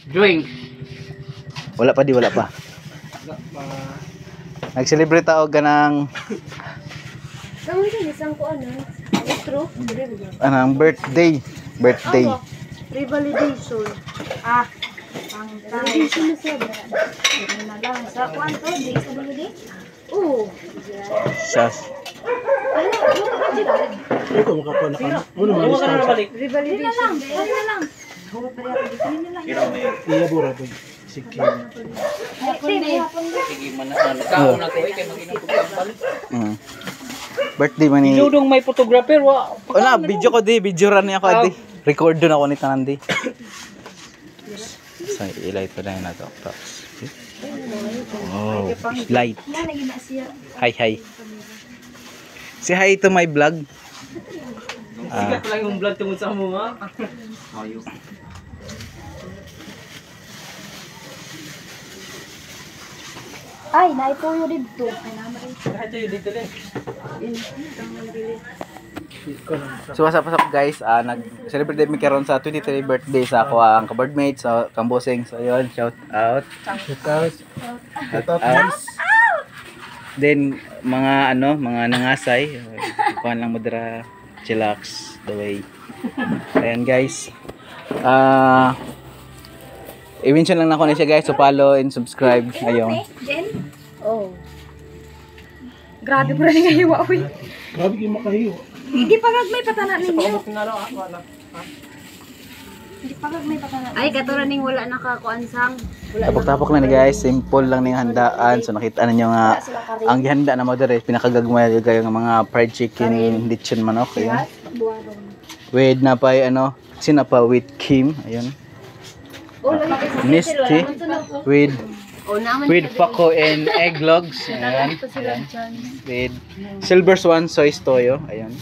Drinks. Wala pa. Nag-celebrate ako ganang Kamu sa isang ko ano? Intro? anang birthday. Revalidation. Ang validation na siya. Ano na lang. Sa kwanto, di sa validate? Oo. Sas. Ano? Ano ka sila? Ito makakuha na kami. Ano mga start? Revalidation. Ano na lang? Iya bura po. Sige. Sige man na. Kao na ko kay mag-inom ko kampal. Birthday man ni. Dudong may photographer wa. Wala, video ko di, video ran niya ako di. Record doon ako ni tanan di. So, i-light pa na to. Oh, light. Hi. Say hi to my vlog. Sigat lang yung vlog tungod sa mo ha. Ayo. Ay, naipuyo dito. Kahit yung dito din. So what's up guys, nag-celebrate mi karon sa 23 birthday sa ako ang ka-boardmate sa Kambosing. So yun, shout out. Then mga mga nangasay, kuan lang modera, chillax the way. Ayan guys. I-mention lang nako na siya guys, so follow and subscribe. Ayun. Jen? Oh. Grabe po rin nga hiwa, uy. Grabe kayo makahiyo. Hindi pagag may patanan ninyo. Wala. Hindi pagag may patanan. Ay, katulad ning wala nakakuansang. Tapok-tapok na ni guys, simple lang ning handaan. So nakita ninyo nga ang gihanda na mo dire, pinakagagmay kayo ng mga fried chicken, lechon manok, ayun. With na pa sinapa with Kim, ayun. Misty with Paco and egg logs, ayan. With Silver Swan soy toyo, ayan.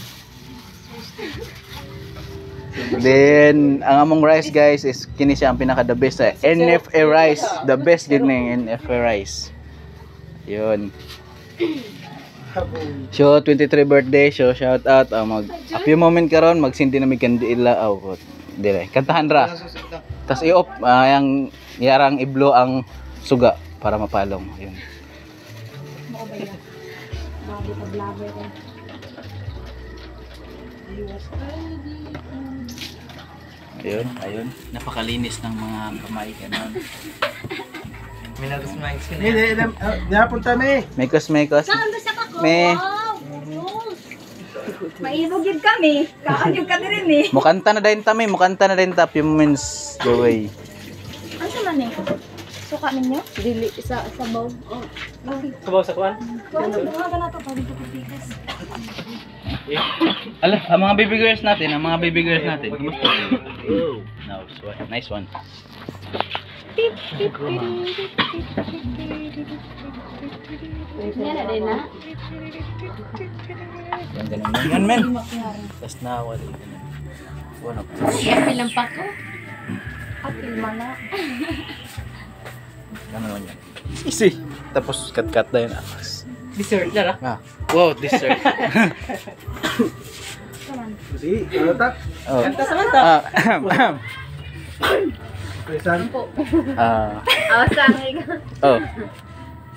Then ang among rice guys is kini siya ang pinaka the best NFA rice, the best yun ng NFA rice. Yun. So 23 birthday, so shout out a few moment karon magsindi na mi kandila dire. Kantahan ra. Tas i-off yang yarang i-blow ang suga para mapalong. Yun. Ayun. Napakalinis ng mga kamay kanon. Minagos mics ka na. Hindi, napunta me. Mekos. Saan ba sa kako? Me. Maibog yun kami. Kakanyog kami rin eh. Mukanta na din ta few moments the way. Ano sa man eh? Suka ninyo? Dili sa sabaw. Sabaw sa kuan. Kuha na to. Pwede ko pipigas. Ala, ang mga baby girls natin, Kumusta? Nice one. Yan na din na. Yan men. Tas na wala. Bueno. Yan bilang pa ko. Apil mana. Ano naman yan? Easy. Tapos cut na yun. Dessert na Wow, dessert. Kasi, ano ta? Oh. Kanta sa mata. Presan. Awasanay ka. Oh.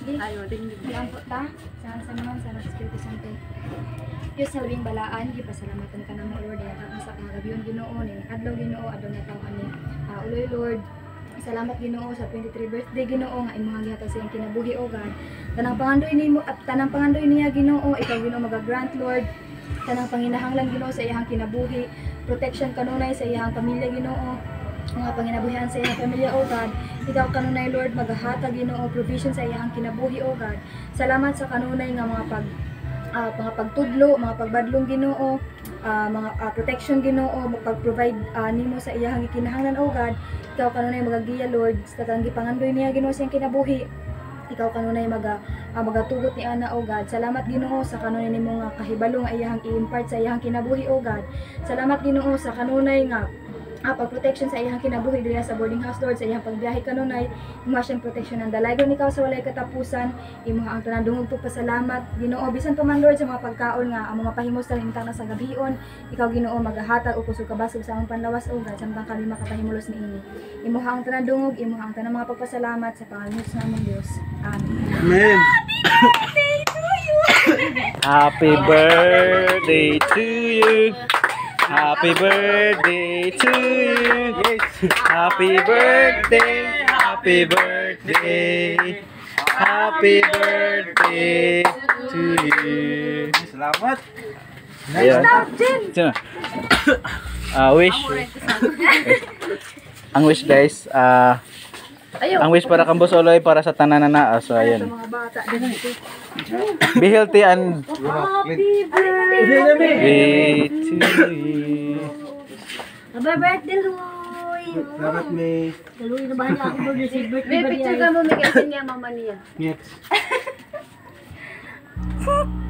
Ayo, tingnan po ta. Sa naman sa Espiritu Santo. Diyos sa uling balaan, gipasalamatan ka na mo Lord, at sa kagabiyon Ginoo ni adlaw Ginoo adon na taon ani. Uloy Lord, salamat Ginoo sa 23 birthday Ginoo nga imong gihatag sa iyong kinabuhi o God. Tanang pangandoy nimo at tanang pangandoy niya Ginoo, ikaw Ginoo maga-grant Lord. Tanang panginahanglan Ginoo sa iyang kinabuhi, protection kanunay sa iyang pamilya Ginoo. Mga panginabuhian sa iyang pamilya o God, ikaw kanunay Lord maghahatag Ginoo provision sa iyang kinabuhi o God. Salamat sa kanunay nga mga pagtudlo, mga pagbadlong Ginoo, mga protection Ginoo, magpag-provide nimo sa iyang kinahanglan o God. Ikaw kanunay magagiya Lord sa tanggi pangandoy niya Ginoo sa iyang kinabuhi. Ikaw kanunay magatugot ni ana o God. Salamat Ginoo sa kanunay nimo nga kahibalo nga iyang i-impart sa iyang kinabuhi o God. Salamat Ginoo sa kanunay nga pag-protection sa iyang kinabuhi diri sa boarding house, Lord, sa iyang pagbiyahe kanunay, imuha siyang protection ng dalaygon ikaw sa walay katapusan, imuha ang tanan dungog pagpasalamat, Ginoo, bisan pa man Lord sa mga pagkaon nga ang mga pahimos sa imtang na sa gabion, ikaw Ginoo magahatag o kusog kabasog sa among panlawas o samtang kami makapahimulos niini. Imuha ang tanan dungog, imuha ang tanan mga pagpasalamat sa pangalan sa among Dios. Amen. Amen. Happy birthday to you. Happy birthday to you. Happy birthday. Happy birthday. Happy birthday to you. Salamat. Ayan. Sino? Wish. Ang wish guys, ang wish para kang Boss Oloy para sa tanan na so ayan. Mga bata din ito. Be healthy and Happy birthday. birthday to you. Happy birthday, Luy. Salamat, May. Luy, na bahala ako doon sa birthday. May picture ka mo, may kasi niya mama niya. Yes.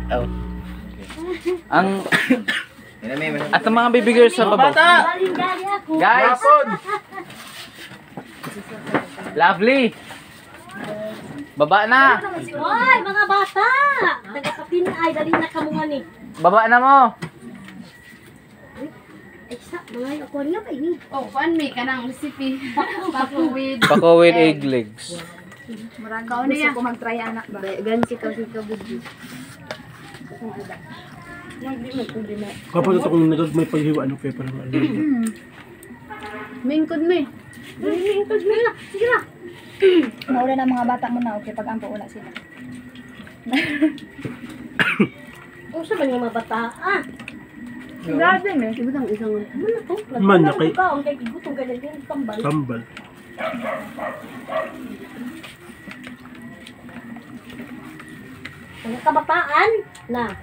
Oh. Ang at ang mga baby girls sa baba. Galing ako. Guys, lovely. Baba na. Hoy, mga bata! Nagkapinay, dali na kamo nga ni. Baba na mo. Ay, sa, mga ako niya pa ini. Oh, pan me kanang recipe. Pako with Pako with egg legs. Marami gusto ko mag-try anak ba? Gan si ka budi. Kapag ito kung nagag may paghiwa, ano kayo parang ano. mingkod me. Sige na. Mauna na mga bata mo na, okay, pag ampo wala sila. Oh, sa mga bata. Ah, Grabe me. ibutang isang ano to? Man na kay Ang kay gutong ganyan din tambal. tambal. Ang kabataan na.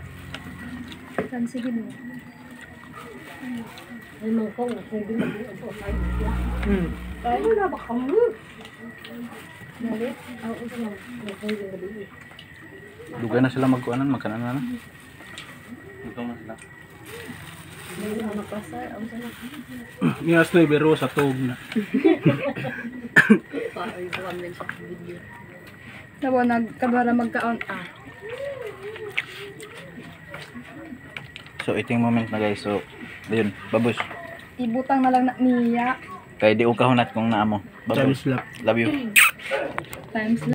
Kan sige mo. Ay mga ko, kung di maging ito, ay wala ba kamo? Dali, ang isa lang. Kung di gabi. Dugay na sila magkuanan, magkanan na. Ito na sila. Dali ang napasar, ang sana. Niyas na ibero sa tog na. Ay, buwan din sa video. Sabo nagkabara magkaon So ito yung moment na guys. So ayun, babush. Ibutang na lang na niya Kaya di ukahunat kung naamo. Babush. Times lap. Love you. times